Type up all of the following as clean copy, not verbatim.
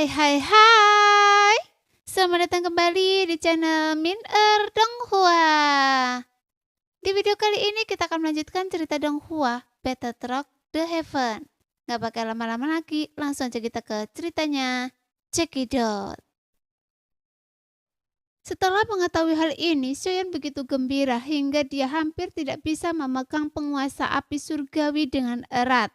Hai hai hai. Selamat datang kembali di channel Min Donghua. Di video kali ini kita akan melanjutkan cerita Donghua, Better Truck The Heaven. Gak pakai lama-lama lagi, langsung aja kita ke ceritanya. Cekidot. Setelah mengetahui hal ini, Soyeon begitu gembira hingga dia hampir tidak bisa memegang penguasa api surgawi dengan erat.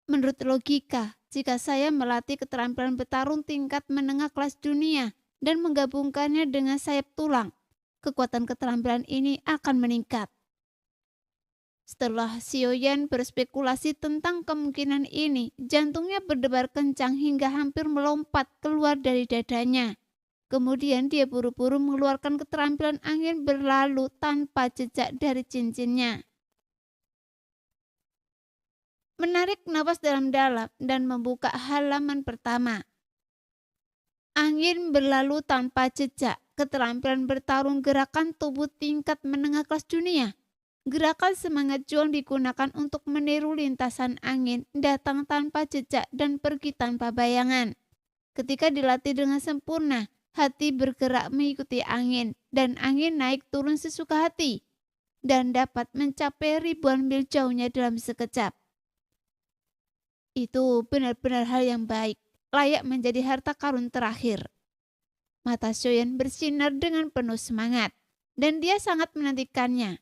Menurut logika, jika saya melatih keterampilan bertarung tingkat menengah kelas dunia dan menggabungkannya dengan sayap tulang, kekuatan keterampilan ini akan meningkat. Setelah Sioyan berspekulasi tentang kemungkinan ini, jantungnya berdebar kencang hingga hampir melompat keluar dari dadanya. Kemudian dia buru-buru mengeluarkan keterampilan angin berlalu tanpa jejak dari cincinnya. Menarik napas dalam-dalam dan membuka halaman pertama. Angin berlalu tanpa jejak, keterampilan bertarung gerakan tubuh tingkat menengah kelas dunia. Gerakan semangat juang digunakan untuk meniru lintasan angin, datang tanpa jejak dan pergi tanpa bayangan. Ketika dilatih dengan sempurna, hati bergerak mengikuti angin dan angin naik turun sesuka hati dan dapat mencapai ribuan mil jauhnya dalam sekejap. Itu benar-benar hal yang baik, layak menjadi harta karun terakhir. Mata Soyeon bersinar dengan penuh semangat, dan dia sangat menantikannya.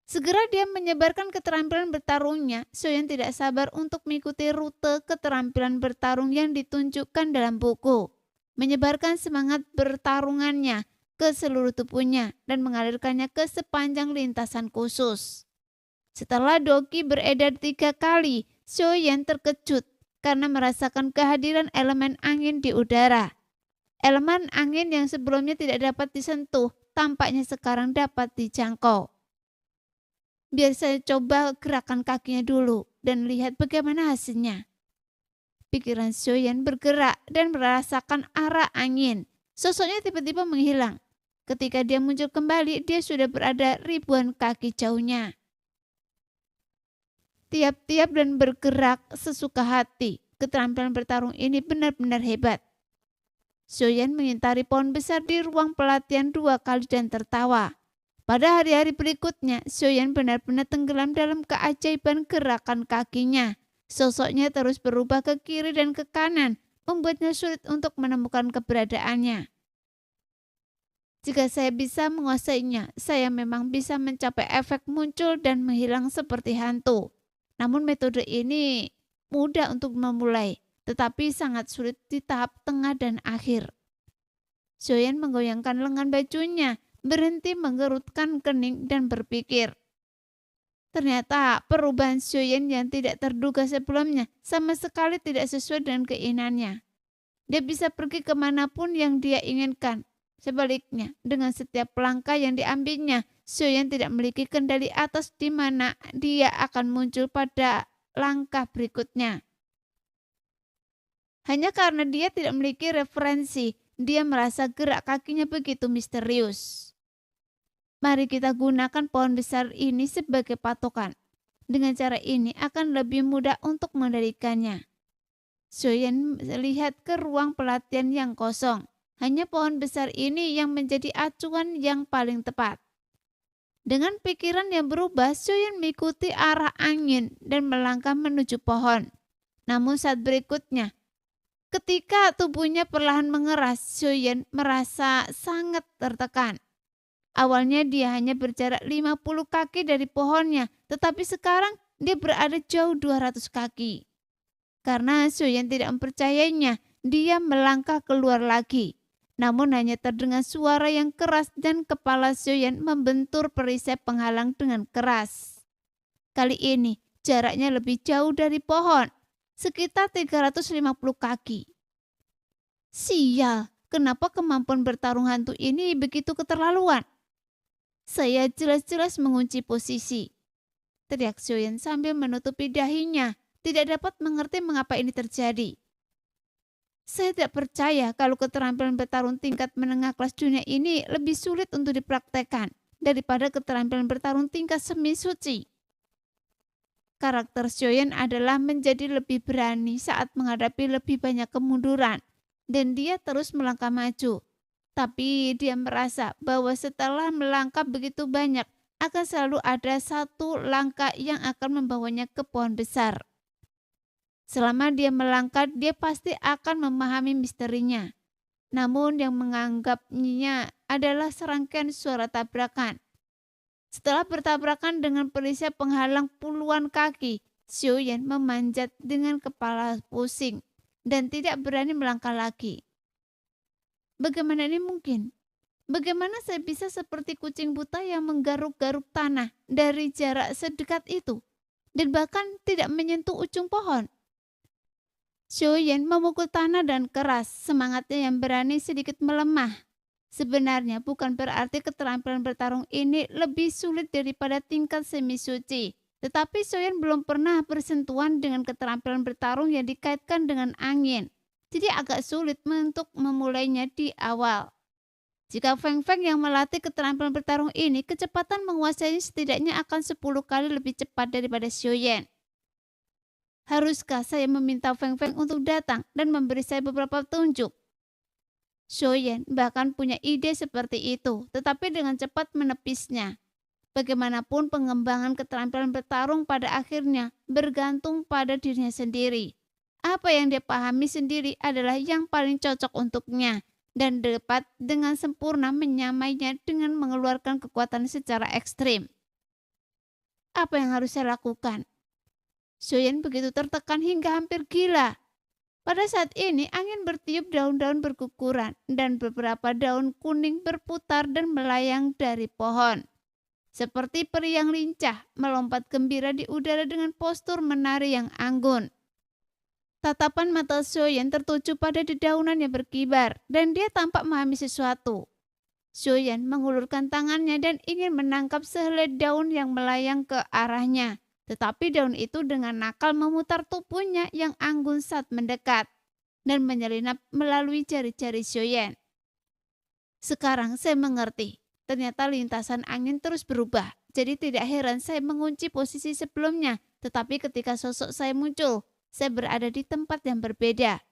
Segera dia menyebarkan keterampilan bertarungnya. Soyeon tidak sabar untuk mengikuti rute keterampilan bertarung yang ditunjukkan dalam buku. Menyebarkan semangat bertarungannya ke seluruh tubuhnya dan mengalirkannya ke sepanjang lintasan khusus. Setelah Doki beredar 3 kali, Soyeon terkejut karena merasakan kehadiran elemen angin di udara. Elemen angin yang sebelumnya tidak dapat disentuh, tampaknya sekarang dapat dijangkau. Biar saya coba gerakan kakinya dulu dan lihat bagaimana hasilnya. Pikiran Soyeon bergerak dan merasakan arah angin. Sosoknya tiba-tiba menghilang. Ketika dia muncul kembali, dia sudah berada ribuan kaki jauhnya. Tiap-tiap dan bergerak sesuka hati. Keterampilan bertarung ini benar-benar hebat. Soyeon mengintari pohon besar di ruang pelatihan 2 kali dan tertawa. Pada hari-hari berikutnya, Soyeon benar-benar tenggelam dalam keajaiban gerakan kakinya. Sosoknya terus berubah ke kiri dan ke kanan, membuatnya sulit untuk menemukan keberadaannya. Jika saya bisa menguasainya, saya memang bisa mencapai efek muncul dan menghilang seperti hantu. Namun metode ini mudah untuk memulai, tetapi sangat sulit di tahap tengah dan akhir. Soyeon menggoyangkan lengan bajunya, berhenti menggerutkan kening dan berpikir. Ternyata perubahan Soyeon yang tidak terduga sebelumnya sama sekali tidak sesuai dengan keinginannya. Dia bisa pergi kemanapun yang dia inginkan. Sebaliknya, dengan setiap langkah yang diambilnya, Soyeon tidak memiliki kendali atas di mana dia akan muncul pada langkah berikutnya. Hanya karena dia tidak memiliki referensi, dia merasa gerak kakinya begitu misterius. Mari kita gunakan pohon besar ini sebagai patokan. Dengan cara ini akan lebih mudah untuk mengendalikannya. Soyeon melihat ke ruang pelatihan yang kosong. Hanya pohon besar ini yang menjadi acuan yang paling tepat. Dengan pikiran yang berubah, Soyeon mengikuti arah angin dan melangkah menuju pohon. Namun saat berikutnya, ketika tubuhnya perlahan mengeras, Soyeon merasa sangat tertekan. Awalnya dia hanya berjarak 50 kaki dari pohonnya, tetapi sekarang dia berada jauh 200 kaki. Karena Soyeon tidak mempercayainya, dia melangkah keluar lagi. Namun hanya terdengar suara yang keras dan kepala Soyeon membentur perisai penghalang dengan keras. Kali ini jaraknya lebih jauh dari pohon, sekitar 350 kaki. Sial, kenapa kemampuan bertarung hantu ini begitu keterlaluan? Saya jelas-jelas mengunci posisi. Teriak Soyeon sambil menutupi dahinya, tidak dapat mengerti mengapa ini terjadi. Saya tidak percaya kalau keterampilan bertarung tingkat menengah kelas dunia ini lebih sulit untuk dipraktekkan daripada keterampilan bertarung tingkat semi suci. Karakter Sioyen adalah menjadi lebih berani saat menghadapi lebih banyak kemunduran, dan dia terus melangkah maju. Tapi dia merasa bahwa setelah melangkah begitu banyak, akan selalu ada satu langkah yang akan membawanya ke pohon besar. Selama dia melangkah, dia pasti akan memahami misterinya. Namun yang menganggapnya adalah serangkaian suara tabrakan. Setelah bertabrakan dengan perisai penghalang puluhan kaki, Sioyen memanjat dengan kepala pusing dan tidak berani melangkah lagi. Bagaimana ini mungkin? Bagaimana saya bisa seperti kucing buta yang menggaruk-garuk tanah dari jarak sedekat itu dan bahkan tidak menyentuh ujung pohon? Sioyen memukul tanah dan keras, semangatnya yang berani sedikit melemah. Sebenarnya bukan berarti keterampilan bertarung ini lebih sulit daripada tingkat semi suci. Tetapi Sioyen belum pernah bersentuhan dengan keterampilan bertarung yang dikaitkan dengan angin. Jadi agak sulit untuk memulainya di awal. Jika Feng Feng yang melatih keterampilan bertarung ini, kecepatan menguasainya setidaknya akan 10 kali lebih cepat daripada Sioyen. Haruskah saya meminta Feng Feng untuk datang dan memberi saya beberapa petunjuk? Sioyen bahkan punya ide seperti itu, tetapi dengan cepat menepisnya. Bagaimanapun pengembangan keterampilan bertarung pada akhirnya bergantung pada dirinya sendiri. Apa yang dia pahami sendiri adalah yang paling cocok untuknya dan dapat dengan sempurna menyamainya dengan mengeluarkan kekuatan secara ekstrim. Apa yang harus saya lakukan? Sioyen begitu tertekan hingga hampir gila. Pada saat ini angin bertiup, daun-daun berguguran dan beberapa daun kuning berputar dan melayang dari pohon. Seperti peri yang lincah melompat gembira di udara dengan postur menari yang anggun. Tatapan mata Sioyen tertuju pada dedaunan yang berkibar dan dia tampak memahami sesuatu. Sioyen mengulurkan tangannya dan ingin menangkap sehelai daun yang melayang ke arahnya. Tetapi daun itu dengan nakal memutar tubuhnya yang anggun saat mendekat dan menyelinap melalui jari-jari Sioyen. Sekarang saya mengerti. Ternyata lintasan angin terus berubah. Jadi tidak heran saya mengunci posisi sebelumnya. Tetapi ketika sosok saya muncul, saya berada di tempat yang berbeda.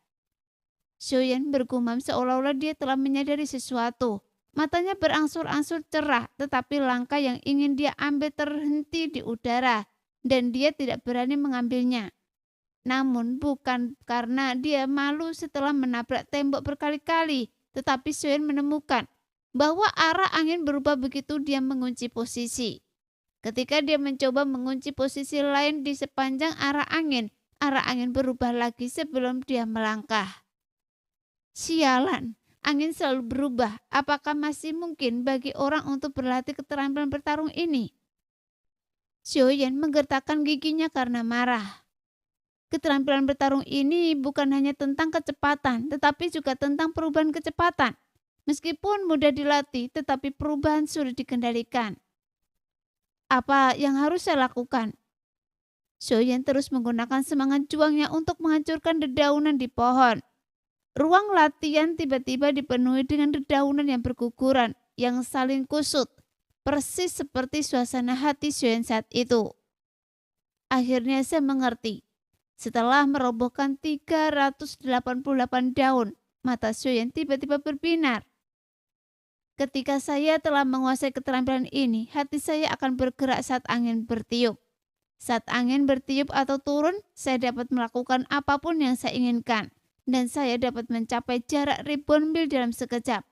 Sioyen bergumam seolah-olah dia telah menyadari sesuatu. Matanya berangsur-angsur cerah, tetapi langkah yang ingin dia ambil terhenti di udara. Dan dia tidak berani mengambilnya. Namun bukan karena dia malu setelah menabrak tembok berkali-kali, tetapi Sioyen menemukan bahwa arah angin berubah begitu dia mengunci posisi. Ketika dia mencoba mengunci posisi lain di sepanjang arah angin berubah lagi sebelum dia melangkah. Sialan, angin selalu berubah. Apakah masih mungkin bagi orang untuk berlatih keterampilan bertarung ini? Sioyen menggertakkan giginya karena marah. Keterampilan bertarung ini bukan hanya tentang kecepatan, tetapi juga tentang perubahan kecepatan. Meskipun mudah dilatih, tetapi perubahan sulit dikendalikan. Apa yang harus saya lakukan? Sioyen terus menggunakan semangat juangnya untuk menghancurkan dedaunan di pohon. Ruang latihan tiba-tiba dipenuhi dengan dedaunan yang berguguran, yang saling kusut. Persis seperti suasana hati Sioyen saat itu. Akhirnya saya mengerti. Setelah merobohkan 388 daun, mata Sioyen tiba-tiba berbinar. Ketika saya telah menguasai keterampilan ini, hati saya akan bergerak saat angin bertiup. Saat angin bertiup atau turun, saya dapat melakukan apapun yang saya inginkan. Dan saya dapat mencapai jarak ribuan mil dalam sekejap.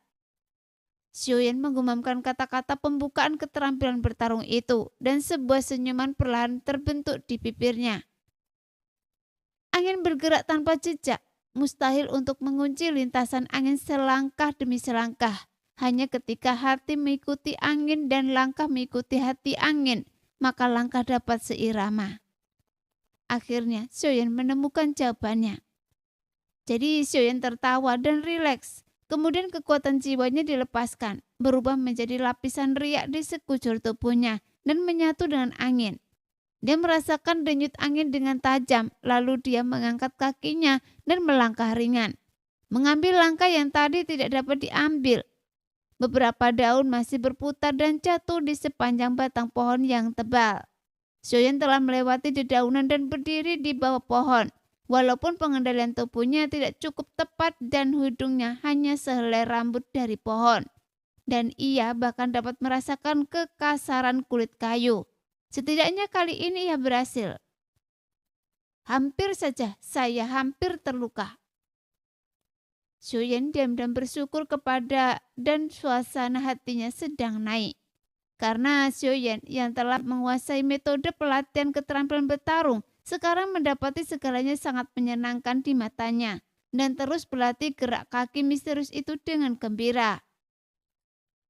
Sioyen menggumamkan kata-kata pembukaan keterampilan bertarung itu dan sebuah senyuman perlahan terbentuk di bibirnya. Angin bergerak tanpa jejak, mustahil untuk mengunci lintasan angin selangkah demi selangkah. Hanya ketika hati mengikuti angin dan langkah mengikuti hati angin, maka langkah dapat seirama. Akhirnya Sioyen menemukan jawabannya. Jadi Sioyen tertawa dan rileks. Kemudian kekuatan jiwanya dilepaskan, berubah menjadi lapisan riak di sekujur tubuhnya dan menyatu dengan angin. Dia merasakan denyut angin dengan tajam, lalu dia mengangkat kakinya dan melangkah ringan. Mengambil langkah yang tadi tidak dapat diambil. Beberapa daun masih berputar dan jatuh di sepanjang batang pohon yang tebal. Xiaoyan telah melewati dedaunan dan berdiri di bawah pohon. Walaupun pengendalian tubuhnya tidak cukup tepat dan hidungnya hanya sehelai rambut dari pohon. Dan ia bahkan dapat merasakan kekasaran kulit kayu. Setidaknya kali ini ia berhasil. Hampir saja saya hampir terluka. Xiaoyan diam-diam bersyukur kepada dan suasana hatinya sedang naik. Karena Xiaoyan yang telah menguasai metode pelatihan keterampilan bertarung sekarang mendapati segalanya sangat menyenangkan di matanya dan terus berlatih gerak kaki misterius itu dengan gembira.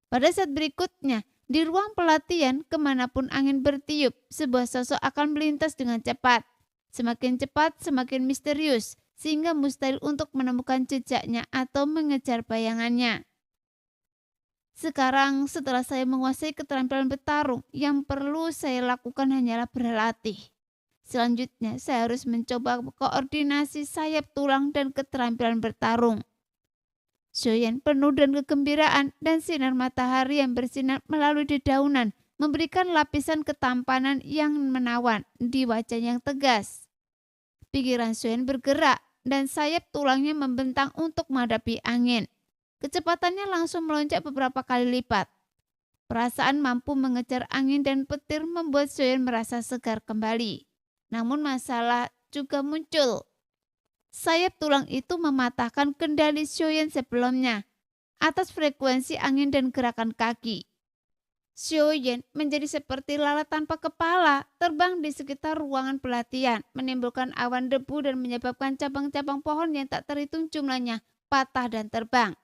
Pada saat berikutnya, di ruang pelatihan kemanapun angin bertiup, sebuah sosok akan melintas dengan cepat. Semakin cepat, semakin misterius, sehingga mustahil untuk menemukan jejaknya atau mengejar bayangannya. Sekarang setelah saya menguasai keterampilan bertarung, yang perlu saya lakukan hanyalah berlatih. Selanjutnya, saya harus mencoba koordinasi sayap tulang dan keterampilan bertarung. Xiaoyan penuh dengan kegembiraan dan sinar matahari yang bersinar melalui dedaunan memberikan lapisan ketampanan yang menawan di wajah yang tegas. Pikiran Xiaoyan bergerak dan sayap tulangnya membentang untuk menghadapi angin. Kecepatannya langsung melonjak beberapa kali lipat. Perasaan mampu mengejar angin dan petir membuat Xiaoyan merasa segar kembali. Namun masalah juga muncul. Sayap tulang itu mematahkan kendali Xiaoyan sebelumnya atas frekuensi angin dan gerakan kaki. Xiaoyan menjadi seperti lalat tanpa kepala, terbang di sekitar ruangan pelatihan, menimbulkan awan debu dan menyebabkan cabang-cabang pohon yang tak terhitung jumlahnya patah dan terbang.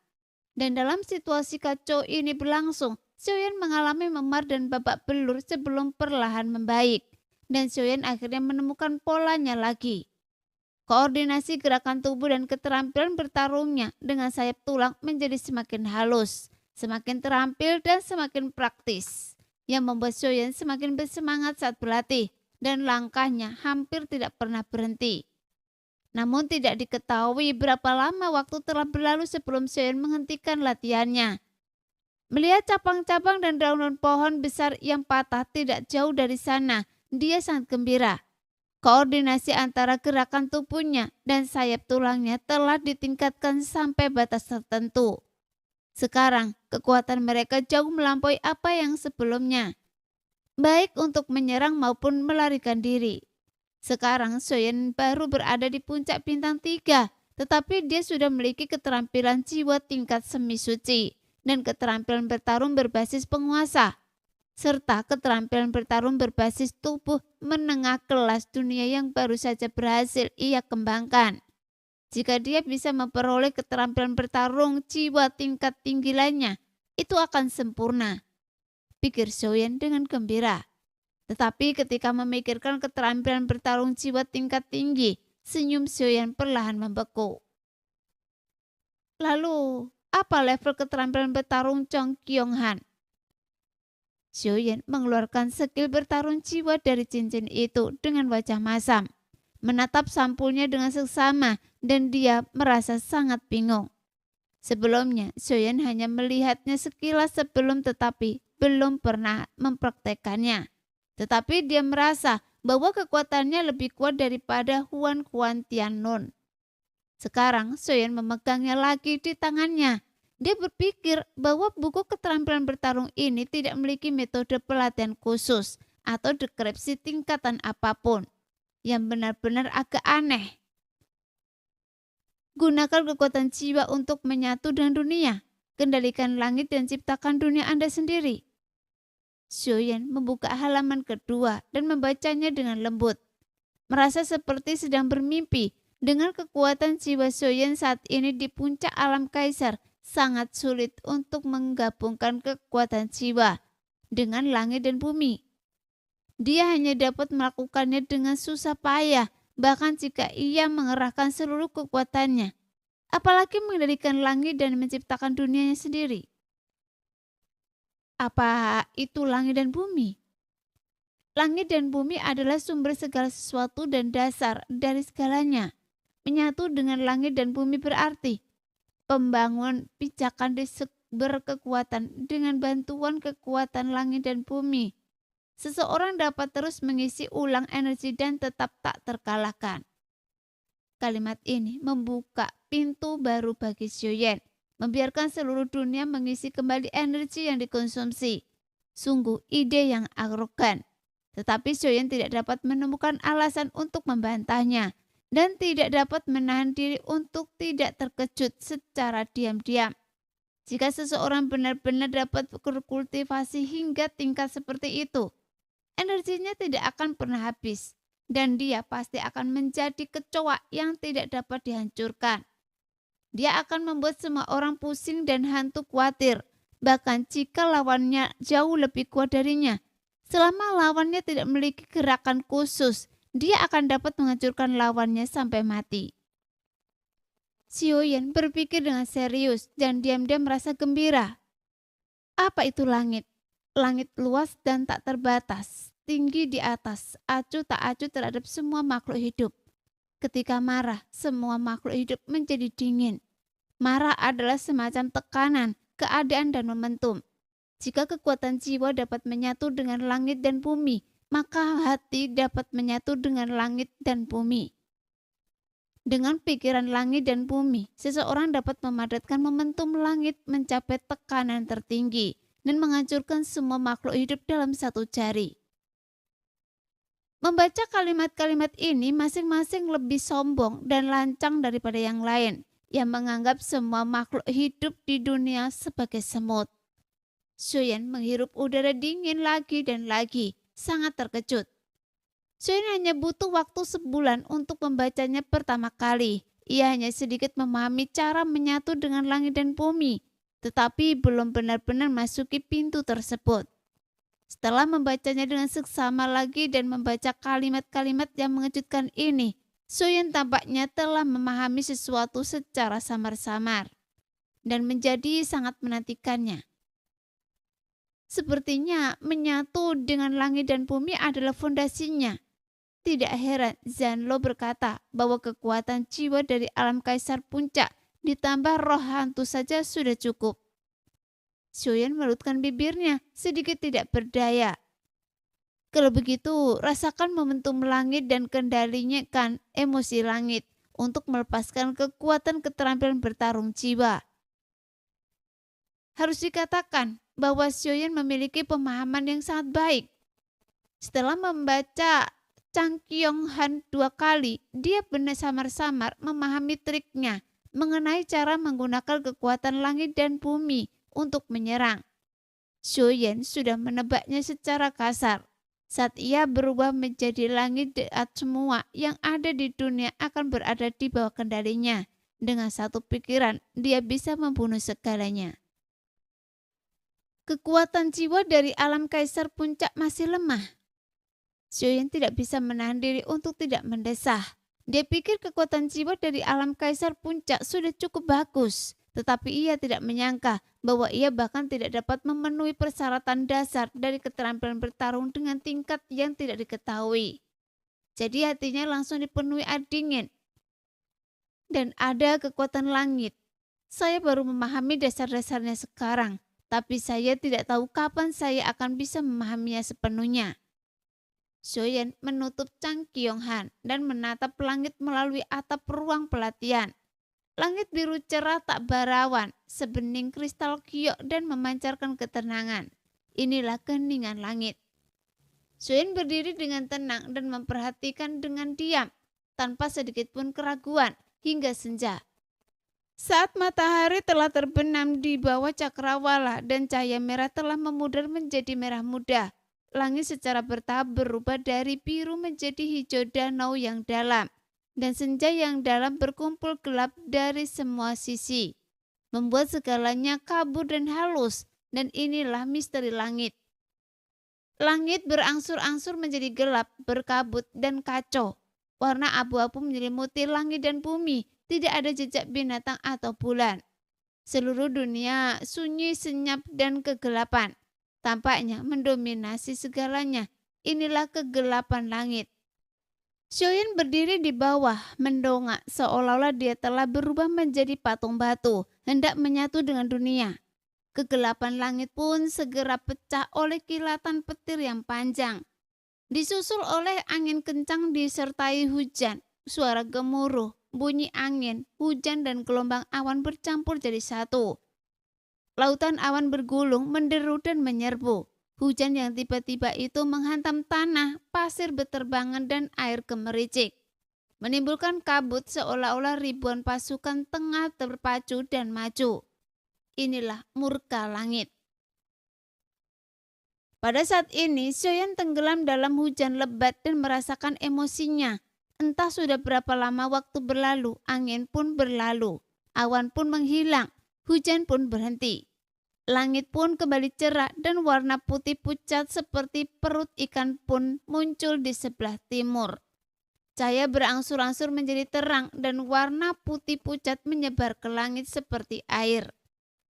Dan dalam situasi kacau ini berlangsung, Xiaoyan mengalami memar dan babak belur sebelum perlahan membaik. Dan Xiaoyan akhirnya menemukan polanya lagi. Koordinasi gerakan tubuh dan keterampilan bertarungnya dengan sayap tulang menjadi semakin halus, semakin terampil dan semakin praktis, yang membuat Xiaoyan semakin bersemangat saat berlatih dan langkahnya hampir tidak pernah berhenti. Namun tidak diketahui berapa lama waktu telah berlalu sebelum Xiaoyan menghentikan latihannya. Melihat cabang-cabang dan daun pohon besar yang patah tidak jauh dari sana, dia sangat gembira. Koordinasi antara gerakan tubuhnya dan sayap tulangnya telah ditingkatkan sampai batas tertentu. Sekarang, kekuatan mereka jauh melampaui apa yang sebelumnya, baik untuk menyerang maupun melarikan diri. Sekarang, Xiaoyan baru berada di puncak bintang 3, tetapi dia sudah memiliki keterampilan jiwa tingkat semi suci dan keterampilan bertarung berbasis penguasa, serta keterampilan bertarung berbasis tubuh menengah kelas dunia yang baru saja berhasil ia kembangkan. Jika dia bisa memperoleh keterampilan bertarung jiwa tingkat tinggi lainnya, itu akan sempurna, pikir Xiaoyan dengan gembira. Tetapi ketika memikirkan keterampilan bertarung jiwa tingkat tinggi, senyum Xiaoyan perlahan membeku. Lalu, apa level keterampilan bertarung Chong Kyung-han? Xiaoyan mengeluarkan skill bertarung jiwa dari cincin itu dengan wajah masam, menatap sampulnya dengan seksama dan dia merasa sangat bingung. Sebelumnya, Xiaoyan hanya melihatnya sekilas sebelum tetapi belum pernah mempraktekannya. Tetapi dia merasa bahwa kekuatannya lebih kuat daripada Huan Quan Tiannun. Sekarang Xiaoyan memegangnya lagi di tangannya. Dia berpikir bahwa buku keterampilan bertarung ini tidak memiliki metode pelatihan khusus atau deskripsi tingkatan apapun, yang benar-benar agak aneh. Gunakan kekuatan jiwa untuk menyatu dengan dunia. Kendalikan langit dan ciptakan dunia Anda sendiri. Xiaoyan membuka halaman kedua dan membacanya dengan lembut. Merasa seperti sedang bermimpi. Dengan kekuatan jiwa Xiaoyan saat ini di puncak alam kaisar, sangat sulit untuk menggabungkan kekuatan jiwa dengan langit dan bumi. Dia hanya dapat melakukannya dengan susah payah, bahkan jika ia mengerahkan seluruh kekuatannya. Apalagi mengendalikan langit dan menciptakan dunianya sendiri. Apa itu langit dan bumi? Langit dan bumi adalah sumber segala sesuatu dan dasar dari segalanya. Menyatu dengan langit dan bumi berarti pembangun pijakan di sumber kekuatan dengan bantuan kekuatan langit dan bumi. seseorang dapat terus mengisi ulang energi dan tetap tak terkalahkan. Kalimat ini membuka pintu baru bagi Xiaoyan, membiarkan seluruh dunia mengisi kembali energi yang dikonsumsi. Sungguh ide yang arogan. Tetapi Xiaoyan tidak dapat menemukan alasan untuk membantahnya dan tidak dapat menahan diri untuk tidak terkejut secara diam-diam. Jika seseorang benar-benar dapat berkultivasi hingga tingkat seperti itu, energinya tidak akan pernah habis dan dia pasti akan menjadi kecoa yang tidak dapat dihancurkan. Dia akan membuat semua orang pusing dan hantu khawatir, bahkan jika lawannya jauh lebih kuat darinya. Selama lawannya tidak memiliki gerakan khusus, dia akan dapat menghancurkan lawannya sampai mati. Xiaoyan berpikir dengan serius dan diam-diam merasa gembira. Apa itu langit? Langit luas dan tak terbatas, tinggi di atas, acuh tak acuh terhadap semua makhluk hidup. Ketika marah, semua makhluk hidup menjadi dingin. Marah adalah semacam tekanan, keadaan dan momentum. Jika kekuatan jiwa dapat menyatu dengan langit dan bumi, maka hati dapat menyatu dengan langit dan bumi. Dengan pikiran langit dan bumi, seseorang dapat memadatkan momentum langit mencapai tekanan tertinggi dan menghancurkan semua makhluk hidup dalam satu jari. Membaca kalimat-kalimat ini masing-masing lebih sombong dan lancang daripada yang lain, yang menganggap semua makhluk hidup di dunia sebagai semut. Xiaoyan menghirup udara dingin lagi dan lagi, sangat terkejut. Xiaoyan hanya butuh waktu sebulan untuk membacanya pertama kali. Ia hanya sedikit memahami cara menyatu dengan langit dan bumi, tetapi belum benar-benar masuki pintu tersebut. Setelah membacanya dengan seksama lagi dan membaca kalimat-kalimat yang mengejutkan ini, Xiaoyan tampaknya telah memahami sesuatu secara samar-samar dan menjadi sangat menantikannya. Sepertinya menyatu dengan langit dan bumi adalah fondasinya. Tidak heran Zanlo berkata bahwa kekuatan jiwa dari alam kaisar puncak ditambah roh hantu saja sudah cukup. Xiaoyan melutkan bibirnya, sedikit tidak berdaya. Kalau begitu, rasakan momentum langit dan kendalikan emosi langit untuk melepaskan kekuatan keterampilan bertarung jiwa. Harus dikatakan bahwa Xiaoyan memiliki pemahaman yang sangat baik. Setelah membaca Chang Kyong-han 2 kali, dia benar samar-samar memahami triknya mengenai cara menggunakan kekuatan langit dan bumi untuk menyerang. Xiaoyan sudah menebaknya secara kasar. Saat ia berubah menjadi langit, semua yang ada di dunia akan berada di bawah kendalinya. Dengan satu pikiran, dia bisa membunuh segalanya. Kekuatan jiwa dari alam kaisar puncak masih lemah. Xiaoyan tidak bisa menahan diri untuk tidak mendesah. Dia pikir kekuatan jiwa dari alam kaisar puncak sudah cukup bagus, tetapi ia tidak menyangka bahwa ia bahkan tidak dapat memenuhi persyaratan dasar dari keterampilan bertarung dengan tingkat yang tidak diketahui. Jadi hatinya langsung dipenuhi air dingin. Dan ada kekuatan langit. Saya baru memahami dasar-dasarnya sekarang, tapi saya tidak tahu kapan saya akan bisa memahaminya sepenuhnya. Xiaoyan menutup Chang Kyong-han dan menatap langit melalui atap ruang pelatihan. Langit biru cerah tak berawan, sebening kristal giok dan memancarkan ketenangan. Inilah keheningan langit. Xiaoyan berdiri dengan tenang dan memperhatikan dengan diam, tanpa sedikit pun keraguan, hingga senja. Saat matahari telah terbenam di bawah cakrawala dan cahaya merah telah memudar menjadi merah muda, langit secara bertahap berubah dari biru menjadi hijau danau yang dalam, dan senja yang dalam berkumpul gelap dari semua sisi, membuat segalanya kabur dan halus, dan inilah misteri langit. Langit berangsur-angsur menjadi gelap, berkabut, dan kacau. Warna abu-abu menyelimuti langit dan bumi, tidak ada jejak binatang atau bulan. Seluruh dunia sunyi, senyap, dan kegelapan tampaknya mendominasi segalanya. Inilah kegelapan langit. Xiaoyan berdiri di bawah, mendongak seolah-olah dia telah berubah menjadi patung batu, hendak menyatu dengan dunia. Kegelapan langit pun segera pecah oleh kilatan petir yang panjang. Disusul oleh angin kencang disertai hujan, suara gemuruh, bunyi angin, hujan dan gelombang awan bercampur jadi satu. Lautan awan bergulung, menderu dan menyerbu. Hujan yang tiba-tiba itu menghantam tanah, pasir beterbangan dan air gemericik. Menimbulkan kabut seolah-olah ribuan pasukan tengah terpacu dan maju. Inilah murka langit. Pada saat ini, Sioyan tenggelam dalam hujan lebat dan merasakan emosinya. Entah sudah berapa lama waktu berlalu, angin pun berlalu, awan pun menghilang, hujan pun berhenti. Langit pun kembali cerah dan warna putih pucat seperti perut ikan pun muncul di sebelah timur. Cahaya berangsur-angsur menjadi terang dan warna putih pucat menyebar ke langit seperti air.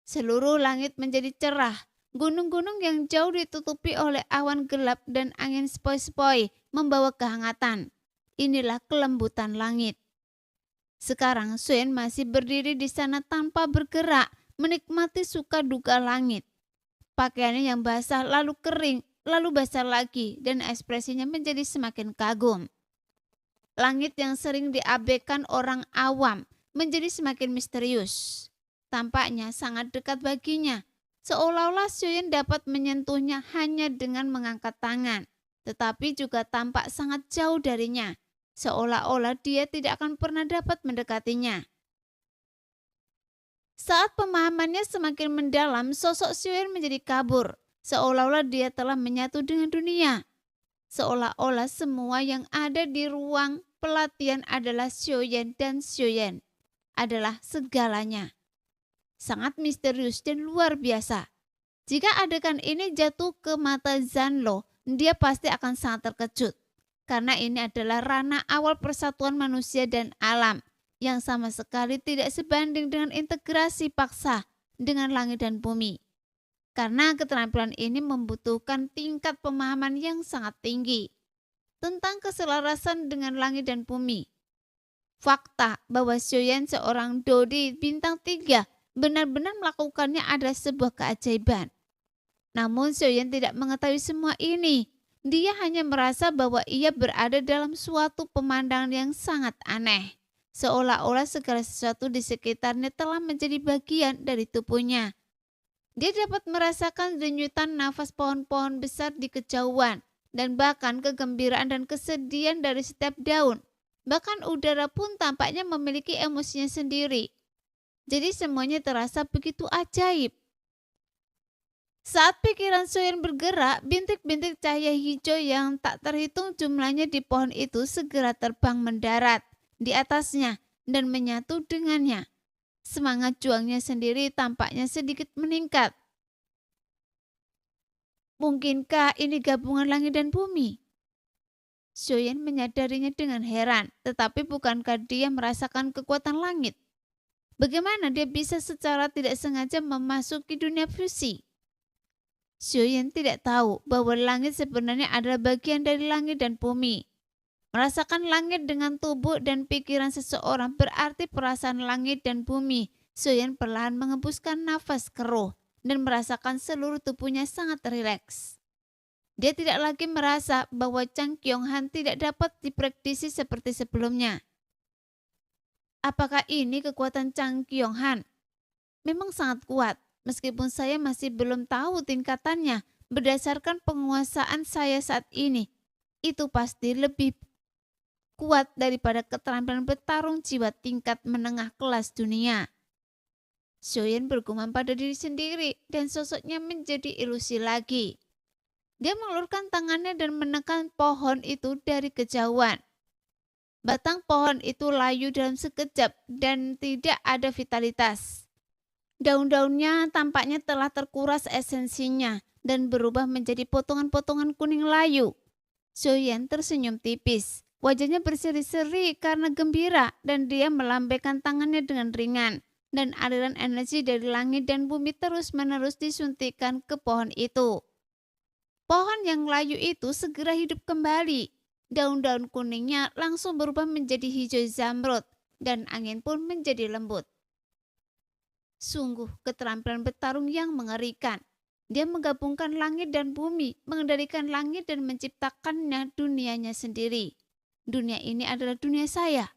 Seluruh langit menjadi cerah. Gunung-gunung yang jauh ditutupi oleh awan gelap dan angin sepoi-sepoi membawa kehangatan. Inilah kelembutan langit. Sekarang Sioyan masih berdiri di sana tanpa bergerak, menikmati suka duka langit. Pakaiannya yang basah lalu kering, lalu basah lagi, dan ekspresinya menjadi semakin kagum. Langit yang sering diabaikan orang awam menjadi semakin misterius. Tampaknya sangat dekat baginya. Seolah-olah Sioyan dapat menyentuhnya hanya dengan mengangkat tangan, tetapi juga tampak sangat jauh darinya, seolah-olah dia tidak akan pernah dapat mendekatinya. Saat pemahamannya semakin mendalam, sosok Sioyan menjadi kabur, seolah-olah dia telah menyatu dengan dunia. Seolah-olah semua yang ada di ruang pelatihan adalah Sioyan dan Sioyan adalah segalanya. Sangat misterius dan luar biasa. Jika adegan ini jatuh ke mata Zanlo, dia pasti akan sangat terkejut. Karena ini adalah ranah awal persatuan manusia dan alam yang sama sekali tidak sebanding dengan integrasi paksa dengan langit dan bumi. Karena keterampilan ini membutuhkan tingkat pemahaman yang sangat tinggi tentang keselarasan dengan langit dan bumi. Fakta bahwa Sioyan seorang Dodi bintang 3 benar-benar melakukannya adalah sebuah keajaiban. Namun Sioyan tidak mengetahui semua ini. Dia hanya merasa bahwa ia berada dalam suatu pemandangan yang sangat aneh. Seolah-olah segala sesuatu di sekitarnya telah menjadi bagian dari tubuhnya. Dia dapat merasakan denyutan nafas pohon-pohon besar di kejauhan dan bahkan kegembiraan dan kesedihan dari setiap daun. Bahkan udara pun tampaknya memiliki emosinya sendiri. Jadi semuanya terasa begitu ajaib. Saat pikiran Sioyan bergerak, bintik-bintik cahaya hijau yang tak terhitung jumlahnya di pohon itu segera terbang mendarat di atasnya dan menyatu dengannya. Semangat juangnya sendiri tampaknya sedikit meningkat. Mungkinkah ini gabungan langit dan bumi? Sioyan menyadarinya dengan heran, tetapi bukankah dia merasakan kekuatan langit? Bagaimana dia bisa secara tidak sengaja memasuki dunia fusi? Sioyan tidak tahu bahwa langit sebenarnya adalah bagian dari langit dan bumi. Merasakan langit dengan tubuh dan pikiran seseorang berarti perasaan langit dan bumi. Sioyan perlahan mengembuskan nafas keruh dan merasakan seluruh tubuhnya sangat rileks. Dia tidak lagi merasa bahwa Chang Kyung-han tidak dapat diprediksi seperti sebelumnya. Apakah ini kekuatan Chang Kyung-han? Memang sangat kuat, meskipun saya masih belum tahu tingkatannya berdasarkan penguasaan saya saat ini. Itu pasti lebih kuat daripada keterampilan bertarung jiwa tingkat menengah kelas dunia. Sioyan bergumam pada diri sendiri dan sosoknya menjadi ilusi lagi. Dia mengulurkan tangannya dan menekan pohon itu dari kejauhan. Batang pohon itu layu dalam sekejap dan tidak ada vitalitas. Daun-daunnya tampaknya telah terkuras esensinya dan berubah menjadi potongan-potongan kuning layu. Sioyan tersenyum tipis. Wajahnya berseri-seri karena gembira dan dia melambaikan tangannya dengan ringan. Dan aliran energi dari langit dan bumi terus-menerus disuntikkan ke pohon itu. Pohon yang layu itu segera hidup kembali. Daun-daun kuningnya langsung berubah menjadi hijau zamrud dan angin pun menjadi lembut. Sungguh keterampilan bertarung yang mengerikan. Dia menggabungkan langit dan bumi, mengendalikan langit dan menciptakannya dunianya sendiri. Dunia ini adalah dunia saya.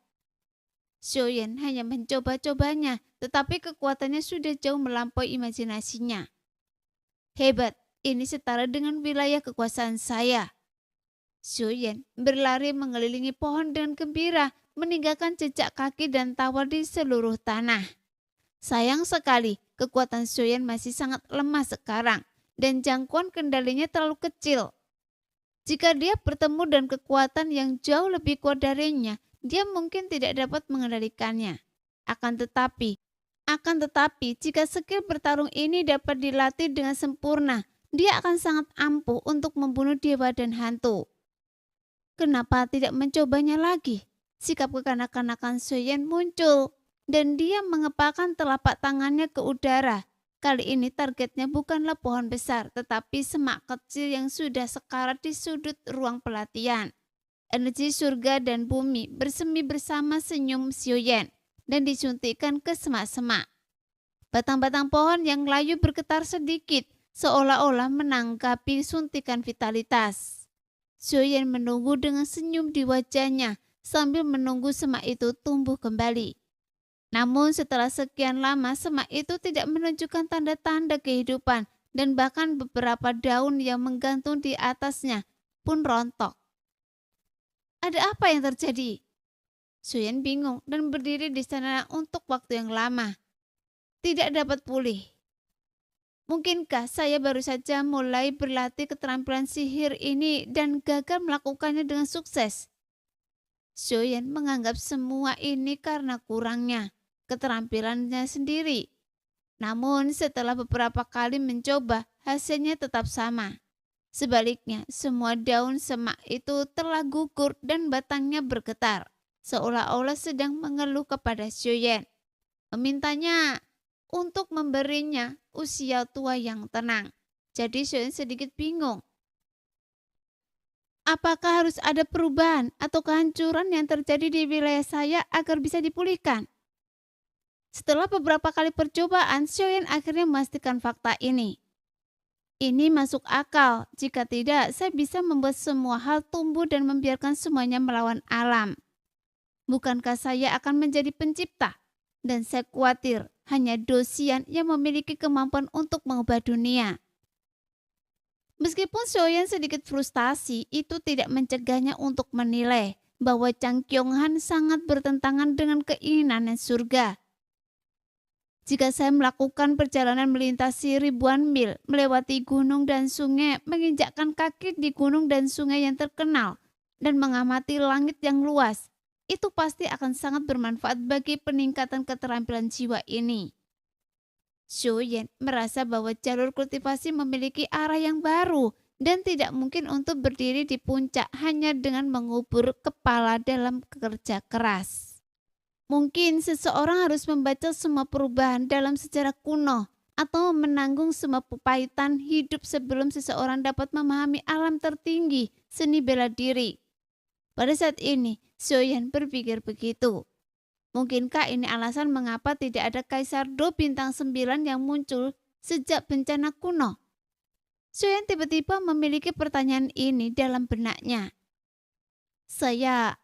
Xiaoyan hanya mencoba-cobanya, tetapi kekuatannya sudah jauh melampaui imajinasinya. Hebat, ini setara dengan wilayah kekuasaan saya. Xiaoyan berlari mengelilingi pohon dengan gembira, meninggalkan jejak kaki dan tawa di seluruh tanah. Sayang sekali, kekuatan Xiaoyan masih sangat lemah sekarang, dan jangkauan kendalinya terlalu kecil. Jika dia bertemu dengan kekuatan yang jauh lebih kuat darinya, dia mungkin tidak dapat mengendalikannya. Akan tetapi, jika skill bertarung ini dapat dilatih dengan sempurna, dia akan sangat ampuh untuk membunuh dewa dan hantu. Kenapa tidak mencobanya lagi? Sikap kekanak-kanakan Xiaoyan muncul, dan dia mengepalkan telapak tangannya ke udara. Kali ini targetnya bukanlah pohon besar, tetapi semak kecil yang sudah sekarat di sudut ruang pelatihan. Energi surga dan bumi bersemi bersama senyum Xiaoyan dan disuntikkan ke semak-semak. Batang-batang pohon yang layu bergetar sedikit, seolah-olah menanggapi suntikan vitalitas. Xiaoyan menunggu dengan senyum di wajahnya sambil menunggu semak itu tumbuh kembali. Namun setelah sekian lama semak itu tidak menunjukkan tanda-tanda kehidupan dan bahkan beberapa daun yang menggantung di atasnya pun rontok. Ada apa yang terjadi? Xiaoyan bingung dan berdiri di sana untuk waktu yang lama. Tidak dapat pulih. Mungkinkah saya baru saja mulai berlatih keterampilan sihir ini dan gagal melakukannya dengan sukses? Xiaoyan menganggap semua ini karena kurangnya keterampilannya sendiri. Namun setelah beberapa kali mencoba, hasilnya tetap sama. Sebaliknya, semua daun semak itu telah gugur dan batangnya bergetar, seolah-olah sedang mengeluh kepada Xiaoyan, memintanya untuk memberinya usia tua yang tenang. Jadi Xiaoyan sedikit bingung. Apakah harus ada perubahan atau kehancuran yang terjadi di wilayah saya agar bisa dipulihkan? Setelah beberapa kali percobaan, Xiaoyan akhirnya memastikan fakta ini. Ini masuk akal, jika tidak saya bisa membuat semua hal tumbuh dan membiarkan semuanya melawan alam. Bukankah saya akan menjadi pencipta? Dan saya khawatir hanya Dosian yang memiliki kemampuan untuk mengubah dunia. Meskipun Xiaoyan sedikit frustasi, itu tidak mencegahnya untuk menilai bahwa Chang Kyonghan sangat bertentangan dengan keinginan surga. Jika saya melakukan perjalanan melintasi ribuan mil, melewati gunung dan sungai, menginjakkan kaki di gunung dan sungai yang terkenal, dan mengamati langit yang luas, itu pasti akan sangat bermanfaat bagi peningkatan keterampilan jiwa ini. Xiaoyan merasa bahwa jalur kultivasi memiliki arah yang baru dan tidak mungkin untuk berdiri di puncak hanya dengan mengubur kepala dalam kerja keras. Mungkin seseorang harus membaca semua perubahan dalam sejarah kuno atau menanggung semua kepahitan hidup sebelum seseorang dapat memahami alam tertinggi, seni bela diri. Pada saat ini, Xiaoyan berpikir begitu. Mungkinkah ini alasan mengapa tidak ada Kaisar Do bintang 9 yang muncul sejak bencana kuno? Xiaoyan tiba-tiba memiliki pertanyaan ini dalam benaknya. Saya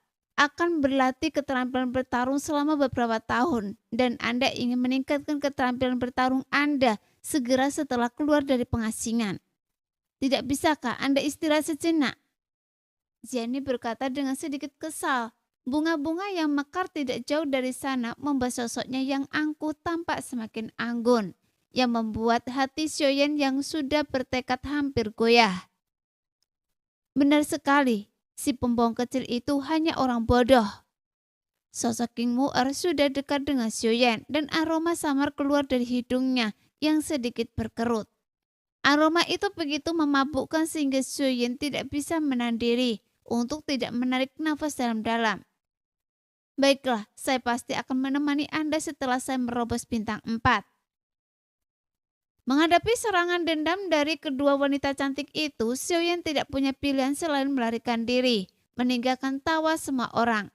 akan berlatih keterampilan bertarung selama beberapa tahun dan Anda ingin meningkatkan keterampilan bertarung Anda segera setelah keluar dari pengasingan. Tidak bisakah Anda istirahat sejenak? Ziani berkata dengan sedikit kesal. Bunga-bunga yang mekar tidak jauh dari sana membuat sosoknya yang angkuh tampak semakin anggun, yang membuat hati Xiaoyan yang sudah bertekad hampir goyah. Benar sekali, si pembohong kecil itu hanya orang bodoh. Sosok King Mu'er sudah dekat dengan Xiaoyan dan aroma samar keluar dari hidungnya yang sedikit berkerut. Aroma itu begitu memabukkan sehingga Xiaoyan tidak bisa menahan diri untuk tidak menarik nafas dalam-dalam. Baiklah, saya pasti akan menemani Anda setelah saya merobos bintang 4. Menghadapi serangan dendam dari kedua wanita cantik itu, Xiaoyan tidak punya pilihan selain melarikan diri, meninggalkan tawa semua orang.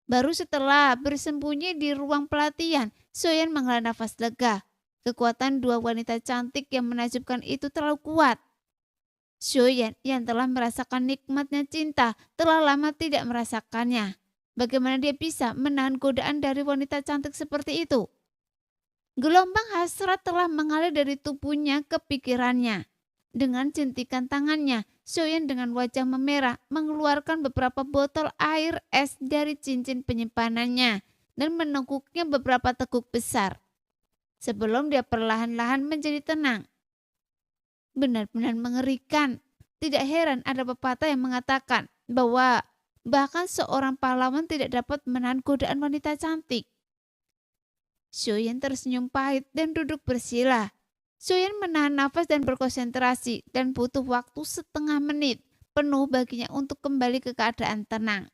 Baru setelah bersembunyi di ruang pelatihan, Soyeon menghela nafas lega. Kekuatan dua wanita cantik yang menakjubkan itu terlalu kuat. Soyeon yang telah merasakan nikmatnya cinta telah lama tidak merasakannya. Bagaimana dia bisa menahan godaan dari wanita cantik seperti itu? Gelombang hasrat telah mengalir dari tubuhnya ke pikirannya. Dengan jentikan tangannya, Soyeon dengan wajah memerah mengeluarkan beberapa botol air es dari cincin penyimpanannya dan meneguknya beberapa teguk besar. Sebelum dia perlahan-lahan menjadi tenang. Benar-benar mengerikan. Tidak heran ada pepatah yang mengatakan bahwa bahkan seorang pahlawan tidak dapat menahan godaan wanita cantik. Soyeon tersenyum pahit dan duduk bersila. Soyeon menahan nafas dan berkonsentrasi dan butuh waktu setengah menit penuh baginya untuk kembali ke keadaan tenang.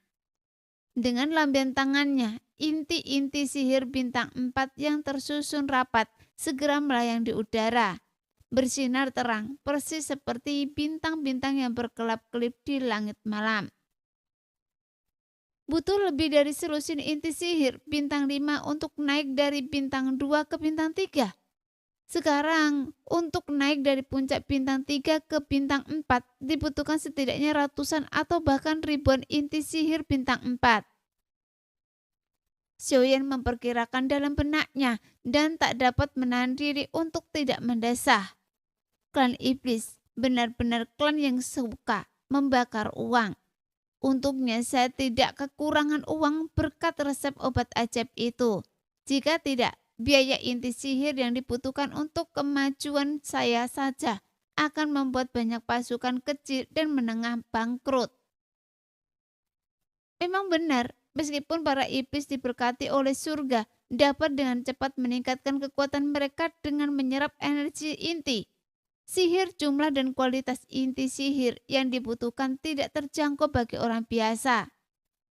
Dengan lambian tangannya, inti-inti sihir bintang 4 yang tersusun rapat segera melayang di udara. Bersinar terang, persis seperti bintang-bintang yang berkelap-kelip di langit malam. Butuh lebih dari selusin inti sihir bintang 5 untuk naik dari bintang 2 ke bintang 3. Sekarang, untuk naik dari puncak bintang 3 ke bintang 4 dibutuhkan setidaknya ratusan atau bahkan ribuan inti sihir bintang 4. Soyeon memperkirakan dalam benaknya dan tak dapat menahan diri untuk tidak mendesah. Klan iblis benar-benar klan yang suka membakar uang. Untungnya saya tidak kekurangan uang berkat resep obat ajaib itu. Jika tidak, biaya inti sihir yang dibutuhkan untuk kemajuan saya saja akan membuat banyak pasukan kecil dan menengah bangkrut. Memang benar, meskipun para iblis diberkati oleh surga, dapat dengan cepat meningkatkan kekuatan mereka dengan menyerap energi inti. Sihir, jumlah dan kualitas inti sihir yang dibutuhkan tidak terjangkau bagi orang biasa,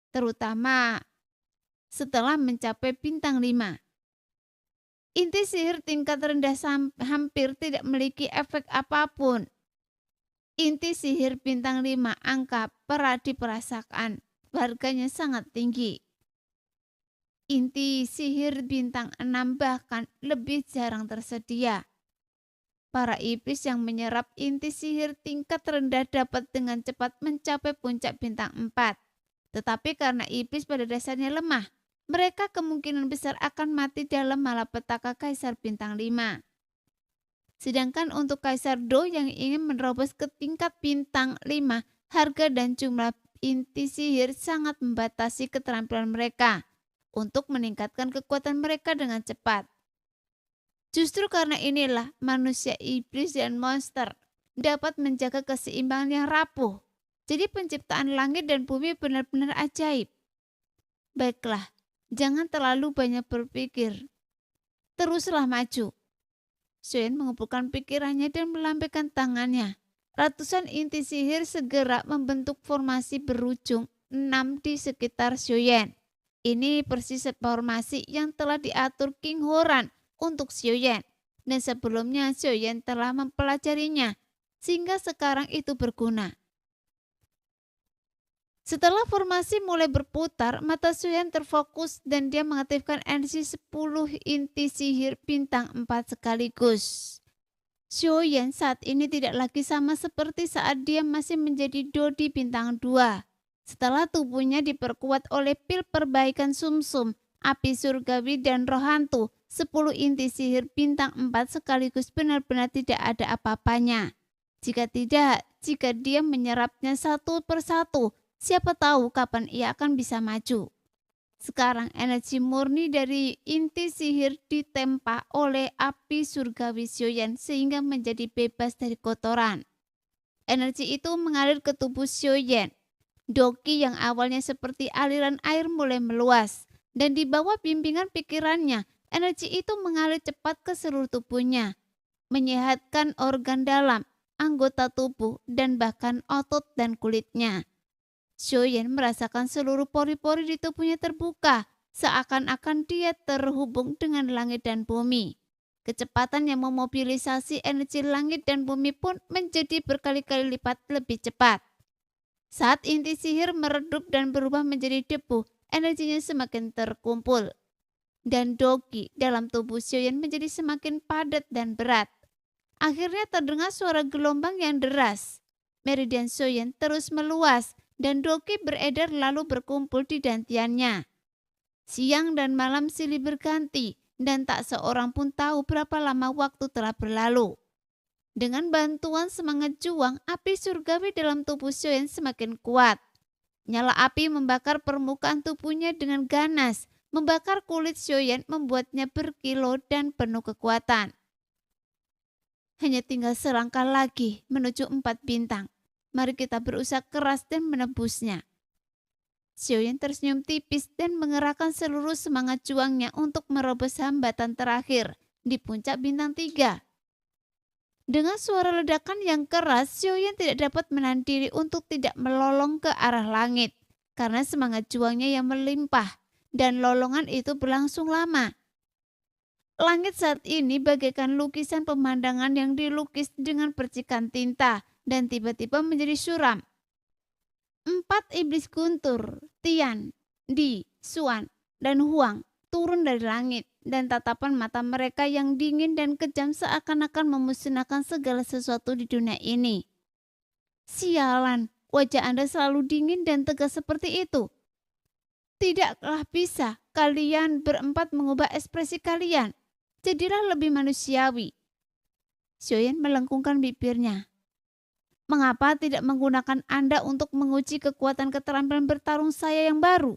terutama setelah mencapai bintang 5. Inti sihir tingkat rendah hampir tidak memiliki efek apapun. Inti sihir bintang 5 angka diperasakan, harganya sangat tinggi. Inti sihir bintang 6 bahkan lebih jarang tersedia. Para iblis yang menyerap inti sihir tingkat rendah dapat dengan cepat mencapai puncak bintang 4. Tetapi karena iblis pada dasarnya lemah, mereka kemungkinan besar akan mati dalam malapetaka Kaisar bintang 5. Sedangkan untuk Kaisar Do yang ingin menerobos ke tingkat bintang 5, harga dan jumlah inti sihir sangat membatasi keterampilan mereka untuk meningkatkan kekuatan mereka dengan cepat. Justru karena inilah manusia iblis dan monster dapat menjaga keseimbangan yang rapuh. Jadi penciptaan langit dan bumi benar-benar ajaib. Baiklah, jangan terlalu banyak berpikir. Teruslah maju. Soyeon mengumpulkan pikirannya dan melambaikan tangannya. Ratusan inti sihir segera membentuk formasi berujung 6 di sekitar Soyeon. Ini persis formasi yang telah diatur King Horan untuk Soyeon, dan sebelumnya Soyeon telah mempelajarinya, sehingga sekarang itu berguna. Setelah formasi mulai berputar, mata Soyeon terfokus dan dia mengaktifkan energi 10 inti sihir bintang 4 sekaligus. Soyeon saat ini tidak lagi sama seperti saat dia masih menjadi Dodi bintang 2. Setelah tubuhnya diperkuat oleh pil perbaikan sumsum, api surgawi dan roh hantu, 10 inti sihir bintang 4 sekaligus benar-benar tidak ada apa-apanya. Jika dia menyerapnya satu persatu, siapa tahu kapan ia akan bisa maju. Sekarang energi murni dari inti sihir ditempa oleh api surgawi Soyeon sehingga menjadi bebas dari kotoran. Energi itu mengalir ke tubuh Soyeon. Doki yang awalnya seperti aliran air mulai meluas, dan di bawah bimbingan pikirannya, energi itu mengalir cepat ke seluruh tubuhnya, menyehatkan organ dalam, anggota tubuh, dan bahkan otot dan kulitnya. Soyeon merasakan seluruh pori-pori di tubuhnya terbuka, seakan-akan dia terhubung dengan langit dan bumi. Kecepatan yang memobilisasi energi langit dan bumi pun menjadi berkali-kali lipat lebih cepat. Saat inti sihir meredup dan berubah menjadi debu, energinya semakin terkumpul. Dan dogi dalam tubuh Sioyan menjadi semakin padat dan berat. Akhirnya terdengar suara gelombang yang deras. Meridian Sioyan terus meluas dan dogi beredar lalu berkumpul di dantiannya. Siang dan malam silih berganti dan tak seorang pun tahu berapa lama waktu telah berlalu. Dengan bantuan semangat juang, api surgawi dalam tubuh Sioyan semakin kuat. Nyala api membakar permukaan tubuhnya dengan ganas, membakar kulit Sioyan membuatnya berkilau dan penuh kekuatan. Hanya tinggal selangkah lagi menuju 4 bintang. Mari kita berusaha keras dan menebusnya. Sioyan tersenyum tipis dan mengerahkan seluruh semangat juangnya untuk merobos hambatan terakhir di puncak bintang 3. Dengan suara ledakan yang keras, Sioyan tidak dapat menahan diri untuk tidak melolong ke arah langit karena semangat juangnya yang melimpah dan lolongan itu berlangsung lama. Langit saat ini bagaikan lukisan pemandangan yang dilukis dengan percikan tinta dan tiba-tiba menjadi suram. 4 iblis guntur, Tian, Di, Xuan, dan Huang turun dari langit dan tatapan mata mereka yang dingin dan kejam seakan-akan memusnahkan segala sesuatu di dunia ini. Sialan, wajah Anda selalu dingin dan tegas seperti itu. Tidaklah bisa kalian berempat mengubah ekspresi kalian. Jadilah lebih manusiawi. Sioyan melengkungkan bibirnya. Mengapa tidak menggunakan Anda untuk menguji kekuatan keterampilan bertarung saya yang baru?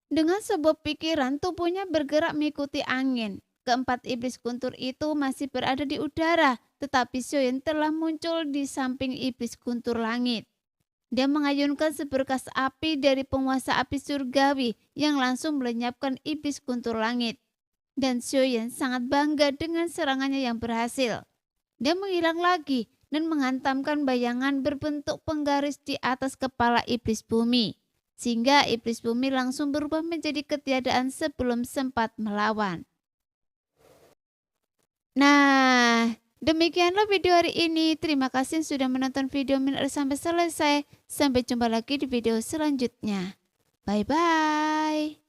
Dengan sebuah pikiran, tubuhnya bergerak mengikuti angin. Keempat iblis guntur itu masih berada di udara, tetapi Sioyan telah muncul di samping iblis guntur langit. Dia mengayunkan seberkas api dari penguasa api surgawi yang langsung melenyapkan iblis guntur langit. Dan Sioyan sangat bangga dengan serangannya yang berhasil. Dia menghilang lagi dan menghantamkan bayangan berbentuk penggaris di atas kepala iblis bumi. Sehingga iblis bumi langsung berubah menjadi ketiadaan sebelum sempat melawan. Nah, demikianlah video hari ini. Terima kasih sudah menonton video Minar sampai selesai. Sampai jumpa lagi di video selanjutnya. Bye-bye.